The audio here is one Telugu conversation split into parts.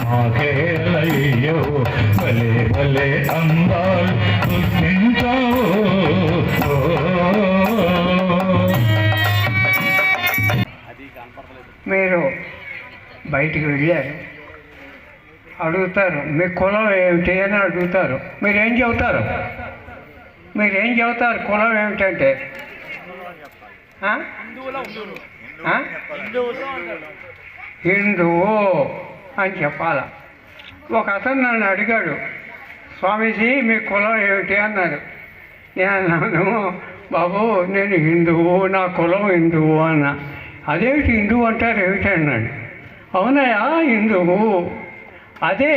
మాకేలయ్యో భలే భలే అందాలు సృష్టించావు. మీరు బయటికి వెళ్ళారు, అడుగుతారు మీ కులం ఏమిటి అని అడుగుతారు. మీరేం చెబుతారు? కులం ఏమిటంటే హిందువు అని చెప్పాల. ఒక అతను నన్ను అడిగాడు, స్వామీజీ మీ కులం ఏమిటి అన్నారు. నేను అన్నాను, బాబు నేను హిందువు, నా కులం హిందువు అన్నా. అదేమిటి హిందువు అంటారు ఏమిటి అన్నాడు. అవునయా హిందువు. అదే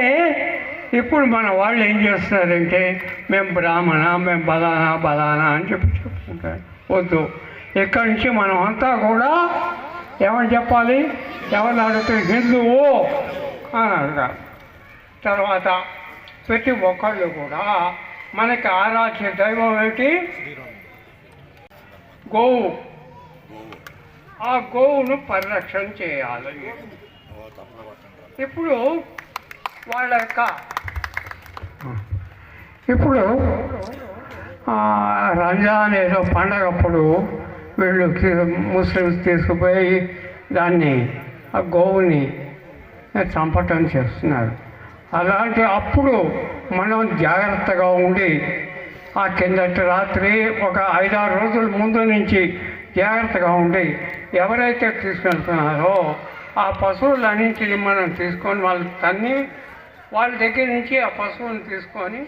ఇప్పుడు మన వాళ్ళు ఏం చేస్తున్నారంటే మేము బ్రాహ్మణ, మేము బలానా అని చెప్పుకుంటారు. వద్దు, ఇక్కడి నుంచి మనం అంతా కూడా ఏమని చెప్పాలి? ఎవరిని అడిగితే హిందువు అని అడగాలి. తర్వాత ప్రతి ఒక్కళ్ళు కూడా మనకి ఆరాధ్య దైవం ఏమిటి? గోవు. ఆ గోవును పరిరక్షణ చేయాలి. ఇప్పుడు వాళ్ళ యొక్క రంజాన్ ఏదో పండగప్పుడు వీళ్ళు ముస్లిమ్స్ తీసుకుపోయి దాన్ని ఆ గోవుని చంపటం చేస్తున్నారు. అలాంటి అప్పుడు మనం జాగ్రత్తగా ఉండి ఆ కిందటి రాత్రి ఒక 5-6 రోజుల ముందు నుంచి జాగ్రత్తగా ఉండి ఎవరైతే తీసుకెళ్తున్నారో ఆ పశువులన్నింటినీ మనం తీసుకొని వాళ్ళ దగ్గర నుంచి ఆ పశువుని తీసుకొని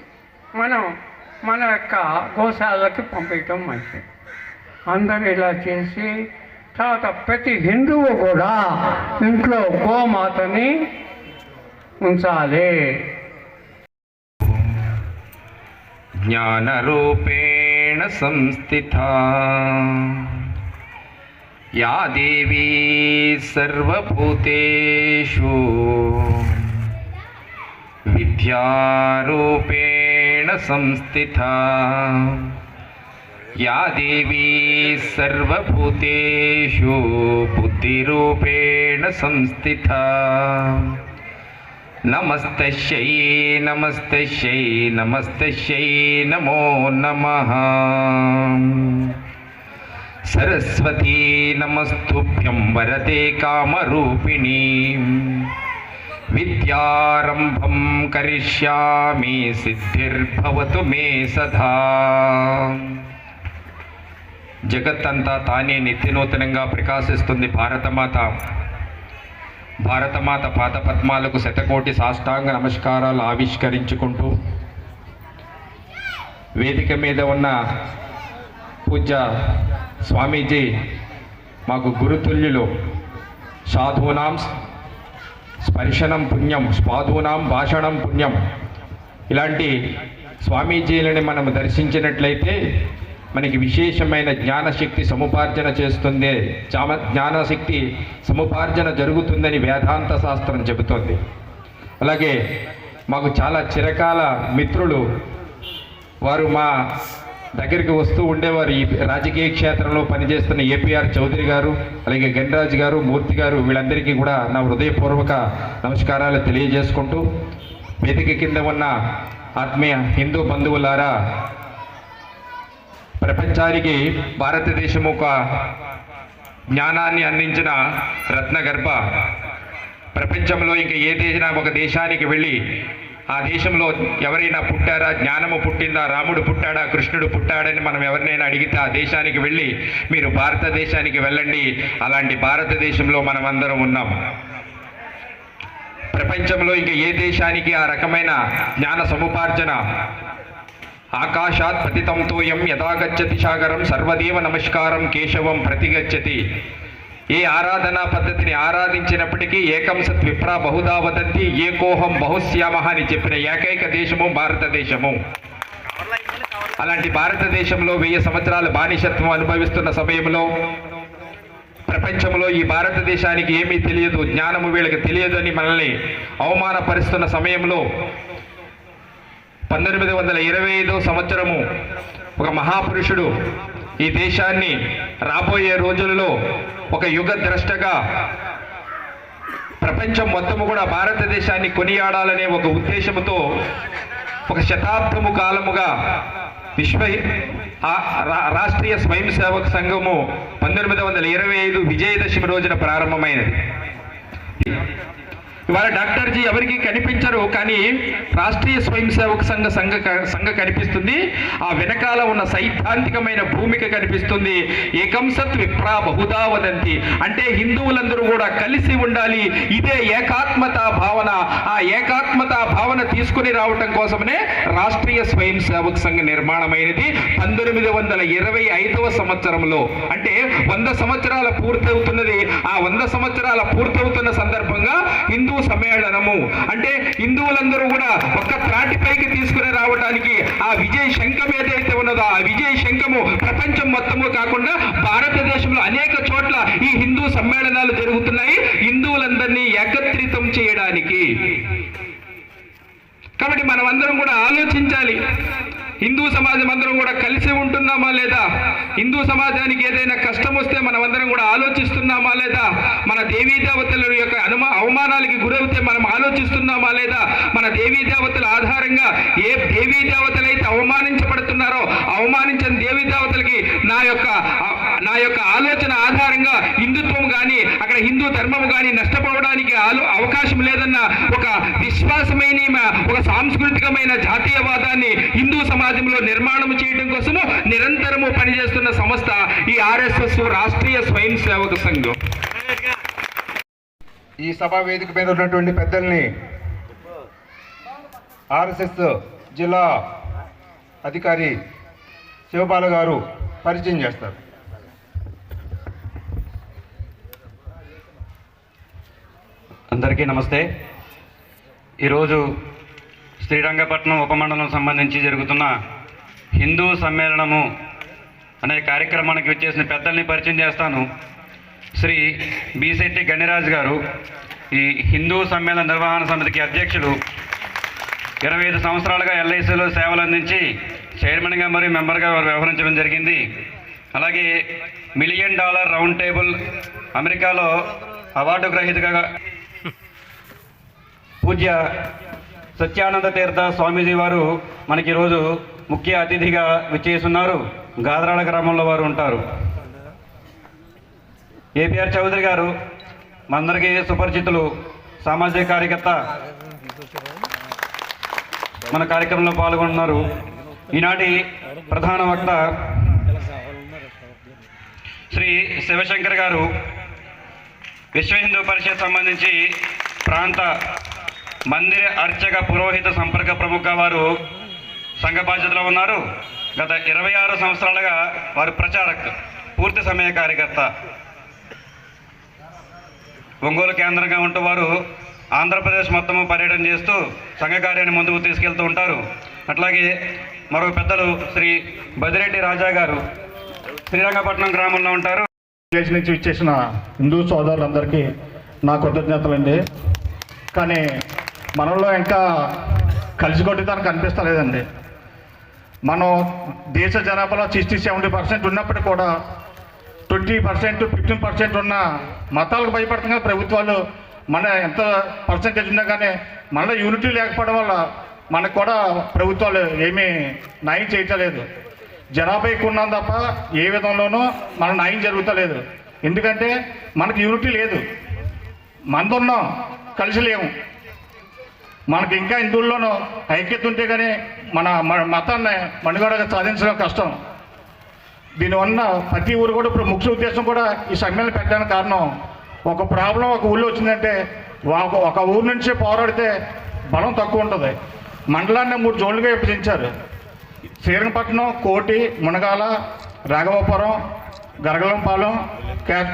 మనం మన యొక్క గోశాలకి పంపించడం మంచిది. అందరూ ఇలా చేసి తర్వాత ప్రతి హిందువు కూడా ఇంట్లో గోమాతని ఉంచాలి. జ్ఞానరూపేణ సంస్థితా యా దేవీ సర్వభూతేషు విద్యారూపేణ సంస్థితా యా దేవీ సర్వభూతేషు బుద్ధిరూపేణ సంస్థితా నమస్తస్యై నమస్తస్యై నమస్తస్యై నమో నమః. సరస్వతీ నమస్తుభ్యం వరదే కామరూపిణీ విద్యారంభం కరిష్యామి సిద్ధిర్భవతు మే సదా. జగత్తంతా తానే నిత్యనూతనంగా ప్రకాశిస్తుంది భారతమాత. భారతమాత పాదపద్మాలకు శతకోటి సాష్టాంగ నమస్కారాలు ఆవిష్కరించుకుంటూ వేదిక మీద ఉన్న పూజ్య స్వామీజీ మాకు గురుతుల్యులు. సాధూనాం స్పర్శనం పుణ్యం, స్వాధూనాం భాషణం పుణ్యం. ఇలాంటి స్వామీజీలని మనం దర్శించినట్లయితే మనకి విశేషమైన జ్ఞానశక్తి సముపార్జన చేస్తుంది, జ్ఞానశక్తి సముపార్జన జరుగుతుందని వేదాంత శాస్త్రం చెబుతోంది. అలాగే మాకు చాలా చిరకాల మిత్రులు, వారు మా దగ్గరికి వస్తూ ఉండేవారు. ఈ రాజకీయ క్షేత్రంలో పనిచేస్తున్న ఏపీఆర్ చౌదరి గారు, అలాగే గణరాజు గారు, మూర్తి గారు, వీళ్ళందరికీ కూడా నా హృదయపూర్వక నమస్కారాలు తెలియజేసుకుంటూ వేదిక కింద ఉన్న ఆత్మీయ హిందూ బంధువులారా, ప్రపంచానికి భారతదేశం ఒక జ్ఞానాన్ని అందించిన రత్నగర్భ. ప్రపంచంలో ఇంకా ఒక దేశానికి వెళ్ళి ఆ దేశంలో ఎవరైనా పుట్టారా, జ్ఞానము పుట్టిందా, రాముడు పుట్టాడా, కృష్ణుడు పుట్టాడని మనం ఎవరినైనా అడిగితే ఆ దేశానికి వెళ్ళి మీరు భారతదేశానికి వెళ్ళండి, అలాంటి భారతదేశంలో మనం అందరం ఉన్నాం. ప్రపంచంలో ఇంకా ఏ దేశానికి ఆ రకమైన జ్ఞాన సముపార్జన. ఆకాశాత్ పతితం తోయం యదా గచ్చతి సాగరం సర్వదేవ నమస్కారం కేశవం ప్రతిగచ్చతి. ఏ ఆరాధనా పద్ధతిని ఆరాధించినప్పటికీ ఏకం సత్ విప్రా బహుదా వదంతి ఏకోహం బహుశ్యామః అని చెప్పిన ఏకైక దేశము భారతదేశము. అలాంటి భారతదేశంలో 1000 సంవత్సరాల బానిసత్వం అనుభవిస్తున్న సమయంలో ప్రపంచంలో ఈ భారతదేశానికి ఏమీ తెలియదు, జ్ఞానము వీళ్ళకి తెలియదు అని మనల్ని అవమానపరుస్తున్న సమయంలో 1925 సంవత్సరము ఒక మహాపురుషుడు ఈ దేశాన్ని రాబోయే రోజులలో ఒక యుగ ద్రష్టగా ప్రపంచం మొత్తము కూడా భారతదేశాన్ని కొనియాడాలనే ఒక ఉద్దేశంతో ఒక శతాబ్దము కాలముగా రాష్ట్రీయ స్వయం సేవక సంఘము 1925 విజయదశమి రోజున ప్రారంభమైనది. ఇవాళ డాక్టర్జీ ఎవరికి కనిపించరు, కానీ రాష్ట్రీయ స్వయం సేవక సంఘ కనిపిస్తుంది. ఆ వెనకాల ఉన్న సైద్ధాంతికమైన భూమిక కనిపిస్తుంది. ఏకం సత్ విప్రా బహుదా వదంతి, అంటే హిందువులందరూ కూడా కలిసి ఉండాలి. ఇదే ఏకాత్మతా భావన. ఆ ఏకాత్మతా భావన తీసుకుని రావటం కోసమనే రాష్ట్రీయ స్వయం సేవక సంఘ నిర్మాణమైనది 1925వ సంవత్సరంలో. అంటే 100 సంవత్సరాల పూర్తవుతున్నది. ఆ 100 సంవత్సరాల పూర్తవుతున్న సందర్భంగా హిందూ సమ్మేళనము, అంటే హిందువులందరూ కూడా ఒక్క త్రాటిపైకి తీసుకుని రావడానికి ఆ విజయ శంఖం ఏదైతే ఉన్నదో, ఆ విజయ శంఖము ప్రపంచం మొత్తము కాకుండా భారతదేశంలో అనేక చోట్ల ఈ హిందూ సమ్మేళనాలు జరుగుతున్నాయి హిందువులందరినీ ఏకత్రితం చేయడానికి. కాబట్టి మనం అందరం కూడా ఆలోచించాలి, హిందూ సమాజం అందరం కూడా కలిసి ఉంటున్నామా లేదా, హిందూ సమాజానికి ఏదైనా కష్టం వస్తే మనం అందరం కూడా ఆలోచిస్తున్నామా లేదా, మన దేవీ దేవతల యొక్క అవమానాలకి గురవుతే మనం ఆలోచిస్తున్నామా లేదా, మన దేవీ దేవతల ఆధారంగా ఏ దేవీ దేవతలైతే అవమానించబడుతున్నారో అవమానించిన దేవీ దేవతలకి నా యొక్క ఆలోచన ఆధారంగా హిందుత్వం కానీ అక్కడ హిందూ ధర్మం కానీ నష్టపోవడానికి అవకాశం లేదన్న ఒక విశ్వాసమైన ఒక సాంస్కృతికమైన జాతీయవాదాన్ని హిందూ సమాజంలో నిర్మాణం చేయడం కోసము నిరంతరము పనిచేస్తున్న సంస్థ ఈ RSS రాష్ట్రీయ స్వయం సేవక సంఘం. ఈ సభా వేదిక మీద ఉన్నటువంటి పెద్దల్ని RSS జిల్లా అధికారి శివబాల గారు పరిచయం చేస్తారు. అందరికీ నమస్తే. ఈరోజు శ్రీరంగపట్నం ఉపమండలం సంబంధించి జరుగుతున్న హిందూ సమ్మేళనము అనే కార్యక్రమానికి వచ్చేసిన పెద్దల్ని పరిచయం చేస్తాను. శ్రీ బీశెట్టి గణిరాజ్ గారు ఈ హిందూ సమ్మేళన నిర్వహణ సమితికి అధ్యక్షులు. 25 సంవత్సరాలుగా LICలో సేవలు అందించి చైర్మన్గా మరియు మెంబర్గా వ్యవహరించడం జరిగింది. అలాగే $1 మిలియన్ రౌండ్ టేబుల్ అమెరికాలో అవార్డు గ్రహీతగా పూజ్య సత్యానంద తీర్థ స్వామీజీ వారు మనకి ఈరోజు ముఖ్య అతిథిగా విచ్చేస్తున్నారు. గాదరాల గ్రామంలో వారు ఉంటారు. ఏపీఆర్ చౌదరి గారు మనందరికీ సుపరిచితులు, సామాజిక కార్యకర్త, మన కార్యక్రమంలో పాల్గొంటున్నారు. ఈనాటి ప్రధాన వక్త శ్రీ శివశంకర్ గారు విశ్వ హిందూ పరిషత్ సంబంధించి ప్రాంత మందిర అర్చక పురోహిత సంపర్క ప్రముఖ వారు సంఘ బాధ్యతలో ఉన్నారు. గత 26 సంవత్సరాలుగా వారు ప్రచారక్, పూర్తి సమయ కార్యకర్త. ఒంగోలు కేంద్రంగా ఉంటూ వారు ఆంధ్రప్రదేశ్ మొత్తము పర్యటన చేస్తూ సంఘ కార్యాన్ని ముందుకు తీసుకెళ్తూ ఉంటారు. అట్లాగే మరో పెద్దలు శ్రీ బదిరెడ్డి రాజా గారు శ్రీరంగపట్నం గ్రామంలో ఉంటారు. దేశం నుంచి ఇచ్చేసిన హిందూ సోదరులందరికీ నా కృతజ్ఞతలండి. కానీ మనలో ఇంకా కలిసికొట్టడానికి కనిపిస్తలేదండి. మనం దేశ జనాభాలో 60-70% ఉన్నప్పటికీ కూడా 20%, 15% ఉన్న మతాలకు భయపడుతున్న ప్రభుత్వాలు మన ఎంత పర్సెంటేజ్ ఉన్నా కానీ మనలో యూనిటీ లేకపోవడం వల్ల మనకు కూడా ప్రభుత్వాలు ఏమీ న్యాయం చేయట్లేదు. జనాభా ఎక్కువ ఉన్నాం తప్ప ఏ విధంలోనూ మన న్యాయం జరుగుతలేదు. ఎందుకంటే మనకు యూనిటీ లేదు. మంది ఉన్నాం, కలిసి లేము. మనకి ఇంకా హిందువుల్లోనూ ఐక్యత ఉంటే కానీ మన మతాన్ని మనుగడగా సాధించడం కష్టం. దీనివల్ల ప్రతి ఊరు కూడా ఇప్పుడు ముఖ్య ఉద్దేశం కూడా ఈ సమ్మేళనం పెట్టడానికి కారణం, ఒక ప్రాబ్లం ఒక ఊళ్ళో వచ్చిందంటే ఒక ఊరు నుంచి పోరాడితే బలం తక్కువ ఉంటుంది. మండలాన్ని 3 జోన్లుగా విభజించారు. శ్రీరంగపట్నం, కోటి, మునగాల, రాఘవపురం, గరగలంపాలెం,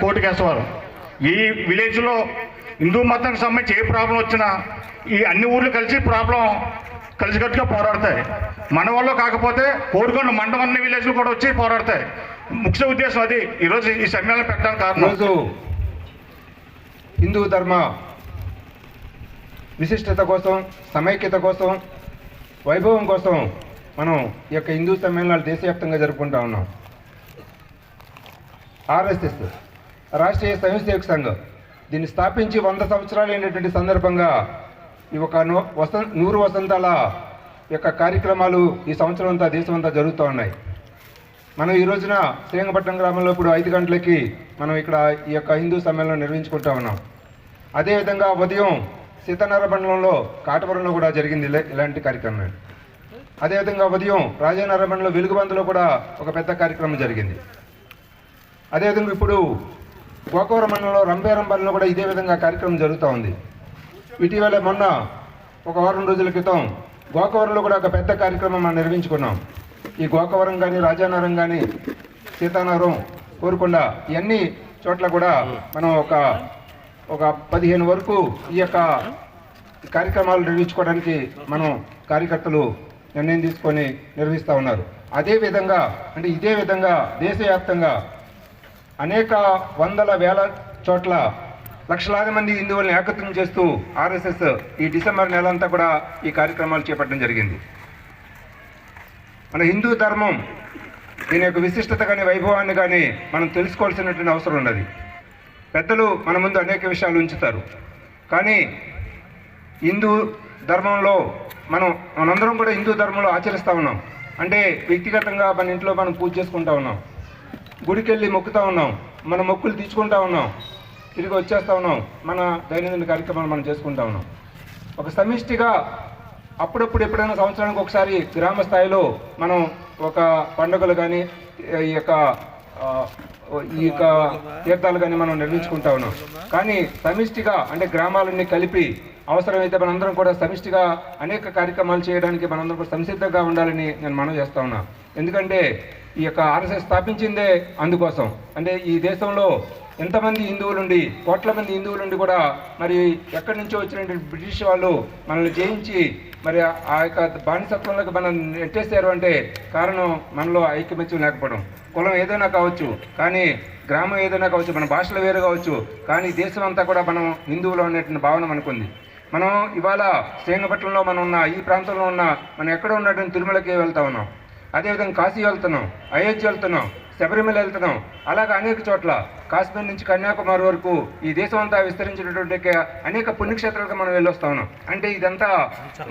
కోటి కేశవరం. ఈ విలేజ్లో హిందూ మతానికి సంబంధించి ఏ ప్రాబ్లం వచ్చినా ఈ అన్ని ఊర్లు కలిసి ప్రాబ్లం కలిసికట్టుగా పోరాడతాయి. మన వల్ల కాకపోతే కోరుకొండ మండలం అన్ని విలేజ్లు కూడా వచ్చి పోరాడతాయి. ముఖ్య ఉద్దేశం అది ఈరోజు ఈ సమ్మేళనం పెట్టడానికి కారణం. ఈరోజు హిందూ ధర్మ విశిష్టత కోసం, సమైక్యత కోసం, వైభవం కోసం మనం ఈ యొక్క హిందూ సమ్మేళనాలు దేశవ్యాప్తంగా జరుపుకుంటా ఉన్నాం. RSS రాష్ట్రీయ స్వయం సేవక సంఘం దీన్ని స్థాపించి 100 సంవత్సరాలు అయినటువంటి సందర్భంగా ఈ ఒక 100 వసంతాల యొక్క కార్యక్రమాలు ఈ సంవత్సరం అంతా దేశమంతా జరుగుతూ ఉన్నాయి. మనం ఈ రోజున శ్రీరంగపట్నం గ్రామంలో ఇప్పుడు 5 గంటలకి మనం ఇక్కడ ఈ యొక్క హిందూ సమ్మేళనం నిర్వహించుకుంటా ఉన్నాం. అదేవిధంగా ఉదయం సీతానగర మండలంలో కాటవరంలో కూడా జరిగింది ఇలాంటి కార్యక్రమం. అదేవిధంగా ఉదయం రాజానగర మండలం వెలుగుబందులో కూడా ఒక పెద్ద కార్యక్రమం జరిగింది. అదేవిధంగా ఇప్పుడు గోకవరం మండలంలో రంపేరంపల్లిలో కూడా ఇదే విధంగా కార్యక్రమం జరుగుతూ ఉంది. ఇటీవల మొన్న ఒక వారం రోజుల క్రితం గోకవరంలో కూడా ఒక పెద్ద కార్యక్రమం మనం నిర్వహించుకున్నాం. ఈ గోకవరం కానీ రాజానగరం కానీ సీతానగరం కోరుకొండ ఇవన్నీ చోట్ల కూడా మనం ఒక 15 వరకు ఈ యొక్క కార్యక్రమాలు నిర్వహించుకోవడానికి మనం కార్యకర్తలు నిర్ణయం తీసుకొని నిర్వహిస్తూ ఉన్నారు. అదేవిధంగా అంటే ఇదే విధంగా దేశవ్యాప్తంగా అనేక వందల వేల చోట్ల లక్షలాది మంది హిందువులను ఏకత్వం చేస్తూ ఆర్ఎస్ఎస్ ఈ డిసెంబర్ నెల అంతా కూడా ఈ కార్యక్రమాలు చేపట్టడం జరిగింది. మన హిందూ ధర్మం దీని యొక్క విశిష్టత కానీ వైభవాన్ని కానీ మనం తెలుసుకోవాల్సినటువంటి అవసరం ఉన్నది. పెద్దలు మన ముందు అనేక విషయాలు ఉంచుతారు, కానీ హిందూ ధర్మంలో మనందరం కూడా హిందూ ధర్మంలో ఆచరిస్తూ ఉన్నాం. అంటే వ్యక్తిగతంగా మన ఇంట్లో మనం పూజ చేసుకుంటా ఉన్నాం, గుడికి వెళ్ళి మొక్కుతూ ఉన్నాం, మన మొక్కులు తీర్చుకుంటా ఉన్నాం, తిరిగి వచ్చేస్తూ ఉన్నాం, మన దైనందిన కార్యక్రమాలు మనం చేసుకుంటా ఉన్నాం. ఒక సమిష్టిగా అప్పుడప్పుడు ఎప్పుడైనా సంవత్సరానికి ఒకసారి గ్రామ స్థాయిలో మనం ఒక పండుగలు కానీ ఈ యొక్క తీర్థాలు కానీ మనం నిర్మించుకుంటా ఉన్నాం. కానీ సమిష్టిగా అంటే గ్రామాలన్నీ కలిపి అవసరమైతే మనందరం కూడా సమిష్టిగా అనేక కార్యక్రమాలు చేయడానికి మనందరం కూడా సంసిద్ధంగా ఉండాలని నేను మనవి చేస్తా ఉన్నా. ఎందుకంటే ఈ యొక్క ఆర్ఎస్ఎస్ స్థాపించిందే అందుకోసం. అంటే ఈ దేశంలో ఎంతమంది హిందువులుండి కోట్ల మంది హిందువులుండి కూడా మరి ఎక్కడి నుంచో వచ్చినటువంటి బ్రిటిష్ వాళ్ళు మనల్ని జయించి మరి ఆ యొక్క బానిసత్వంలోకి మనం నెట్టేశారు అంటే కారణం మనలో ఐకమత్యం లేకపోవడం. కులం ఏదైనా కావచ్చు, కానీ గ్రామం ఏదైనా కావచ్చు, మన భాషలు వేరు కావచ్చు, కానీ దేశం అంతా కూడా మనం హిందువులు అనేటువంటి భావన మనకుంది. మనం ఇవాళ శ్రీరంగపట్నంలో మనం ఉన్న ఈ ప్రాంతంలో ఉన్న మనం ఎక్కడ ఉన్నటువంటి తిరుమలకి వెళ్తా ఉన్నాం, అదేవిధంగా కాశీ వెళ్తున్నాం, అయోధ్య వెళ్తున్నాం, శబరిమల వెళ్తున్నాం, అలాగే అనేక చోట్ల కాశ్మీర్ నుంచి కన్యాకుమారి వరకు ఈ దేశం అంతా విస్తరించినటువంటి అనేక పుణ్యక్షేత్రాలకు మనం వెళ్ళొస్తా ఉన్నాం. అంటే ఇదంతా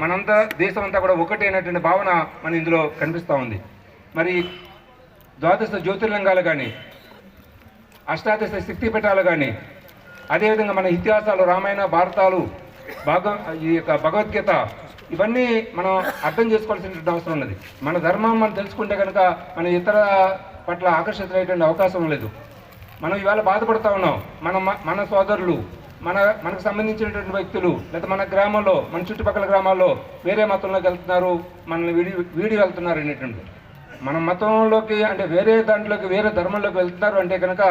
మనంతా దేశం అంతా కూడా ఒకటి అయినటువంటి భావన మన ఇందులో కనిపిస్తూ ఉంది. మరి ద్వాదశ జ్యోతిర్లింగాలు కానీ, అష్టాదశ శక్తిపీఠాలు కానీ, అదేవిధంగా మన ఇతిహాసాలు రామాయణ భారతాలు ఈ యొక్క భగవద్గీత ఇవన్నీ మనం అర్థం చేసుకోవాల్సినటువంటి అవసరం ఉన్నది. మన ధర్మం మనం తెలుసుకుంటే కనుక మన ఇతర పట్ల ఆకర్షితులయ్యేటువంటి అవకాశం లేదు. మనం ఇవాళ బాధపడుతూ ఉన్నాం. మన సోదరులు మనకు సంబంధించినటువంటి వ్యక్తులు లేదా మన గ్రామంలో మన చుట్టుపక్కల గ్రామాల్లో వేరే మతంలోకి వెళ్తున్నారు, మనల్ని వీడి వెళ్తున్నారు అనేటువంటి మన మతంలోకి అంటే వేరే దాంట్లోకి వేరే ధర్మంలోకి వెళ్తున్నారు అంటే కనుక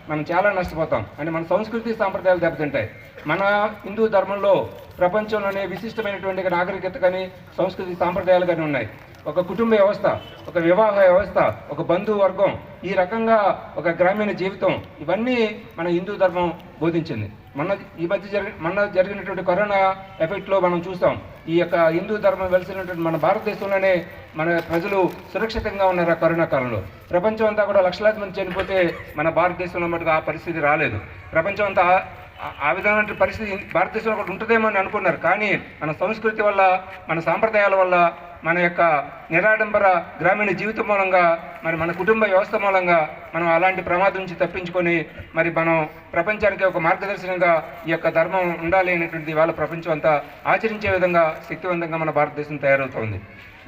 మనం చాలా నష్టపోతాం. అంటే మన సంస్కృతి సాంప్రదాయాలు దెబ్బతింటాయి. మన హిందూ ధర్మంలో ప్రపంచంలోనే విశిష్టమైనటువంటి నాగరికత కానీ సంస్కృతి సాంప్రదాయాలు కానీ ఉన్నాయి. ఒక కుటుంబ వ్యవస్థ, ఒక వివాహ వ్యవస్థ, ఒక బంధువర్గం, ఈ రకంగా ఒక గ్రామీణ జీవితం, ఇవన్నీ మన హిందూ ధర్మం బోధించింది. మొన్న జరిగినటువంటి కరోనా ఎఫెక్ట్లో మనం చూస్తాం. ఈ యొక్క హిందూ ధర్మం వెలిసినటువంటి మన భారతదేశంలోనే మన ప్రజలు సురక్షితంగా ఉన్నారు. ఆ కరోనా కాలంలో ప్రపంచం అంతా కూడా లక్షలాది మంది చనిపోతే మన భారతదేశంలో మటుకు ఆ పరిస్థితి రాలేదు. ప్రపంచం అంతా ఆ విధమైన పరిస్థితి భారతదేశంలో కూడా ఉంటుందేమో అని అనుకున్నారు. కానీ మన సంస్కృతి వల్ల, మన సాంప్రదాయాల వల్ల, మన యొక్క నిరాడంబర గ్రామీణ జీవితం మూలంగా, మరి మన కుటుంబ వ్యవస్థ మూలంగా మనం అలాంటి ప్రమాదం నుంచి తప్పించుకొని మరి మనం ప్రపంచానికి ఒక మార్గదర్శనంగా ఈ యొక్క ధర్మం ఉండాలి అనేటువంటిది ఇవాళ ప్రపంచం అంతా ఆచరించే విధంగా శక్తివంతంగా మన భారతదేశం తయారవుతోంది.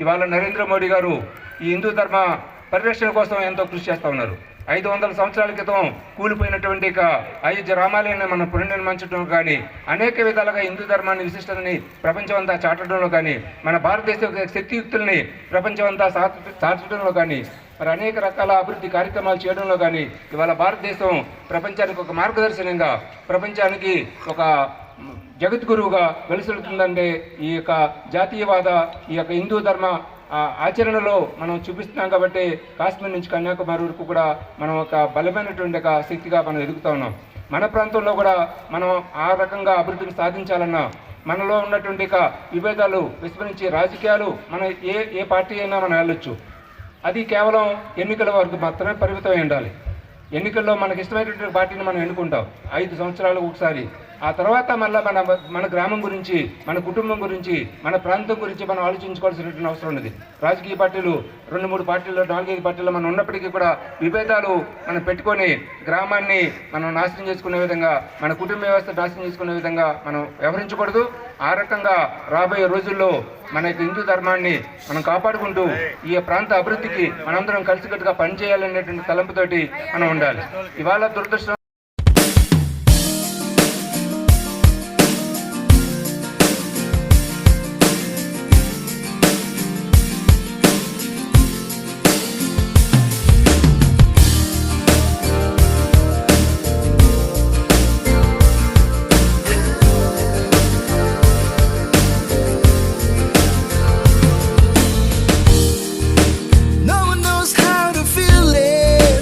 ఇవాళ నరేంద్ర మోడీ గారు ఈ హిందూ ధర్మ పరిరక్షణ కోసం ఎంతో కృషి చేస్తూ ఉన్నారు. 500 సంవత్సరాల క్రితం కూలిపోయినటువంటి అయోధ్య రామాలయాన్ని మనం పునర్నిర్మించడం కానీ, అనేక విధాలుగా హిందూ ధర్మాన్ని విశిష్టతని ప్రపంచం అంతా చాటడంలో కానీ, మన భారతదేశ శక్తియుక్తుల్ని ప్రపంచం అంతా చాటడంలో కానీ, మరి అనేక రకాల అభివృద్ధి కార్యక్రమాలు చేయడంలో కానీ ఇవాళ భారతదేశం ప్రపంచానికి ఒక మార్గదర్శనంగా, ప్రపంచానికి ఒక జగద్గురువుగా వెలుసెలుతుందంటే ఈ యొక్క జాతీయవాద, ఈ యొక్క హిందూ ధర్మ ఆచరణలో మనం చూపిస్తున్నాం. కాబట్టి కాశ్మీర్ నుంచి కన్యాకుమారి వరకు కూడా మనం ఒక బలమైనటువంటి ఒక శక్తిగా మనం ఎదుగుతూ ఉన్నాం. మన ప్రాంతంలో కూడా మనం ఆ రకంగా అభివృద్ధిని సాధించాలన్నా మనలో ఉన్నటువంటి విభేదాలు విస్మరించి రాజకీయాలు మన ఏ పార్టీ అయినా మనం వెళ్ళొచ్చు. అది కేవలం ఎన్నికల వరకు మాత్రమే పరిమితమై ఉండాలి. ఎన్నికల్లో మనకి ఇష్టమైనటువంటి పార్టీని మనం ఎన్నుకుంటాం 5 సంవత్సరాలకు ఒకసారి. ఆ తర్వాత మళ్ళీ మన గ్రామం గురించి, మన కుటుంబం గురించి, మన ప్రాంతం గురించి మనం ఆలోచించుకోవాల్సినటువంటి అవసరం ఉన్నది. రాజకీయ పార్టీలు 2-3 పార్టీలు, 4-5 పార్టీలు మనం ఉన్నప్పటికీ కూడా విభేదాలు మనం పెట్టుకొని గ్రామాన్ని మనం నాశనం చేసుకునే విధంగా, మన కుటుంబ వ్యవస్థ నాశనం చేసుకునే విధంగా మనం వ్యవహరించకూడదు. ఆ రకంగా రాబోయే రోజుల్లో మన యొక్క హిందూ ధర్మాన్ని మనం కాపాడుకుంటూ ఈ ప్రాంత అభివృద్ధికి మనందరం కలిసికట్టుగా పనిచేయాలనేటువంటి తలంపుతోటి మనం ఉండాలి. ఇవాళ దురదృష్టం No one knows how to feel it.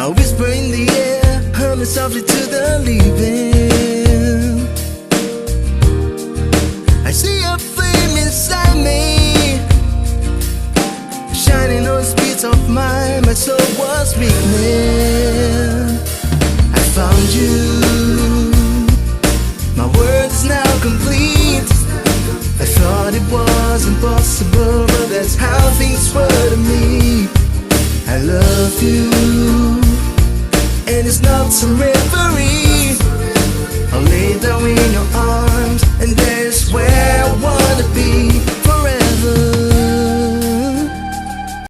A whisper in the air, humming softly to the leaving. I see a flame inside me, shining on the streets of mine. My soul was weakening. I found you. My words now complete. I thought it was impossible, but that's how things were to me. I love you.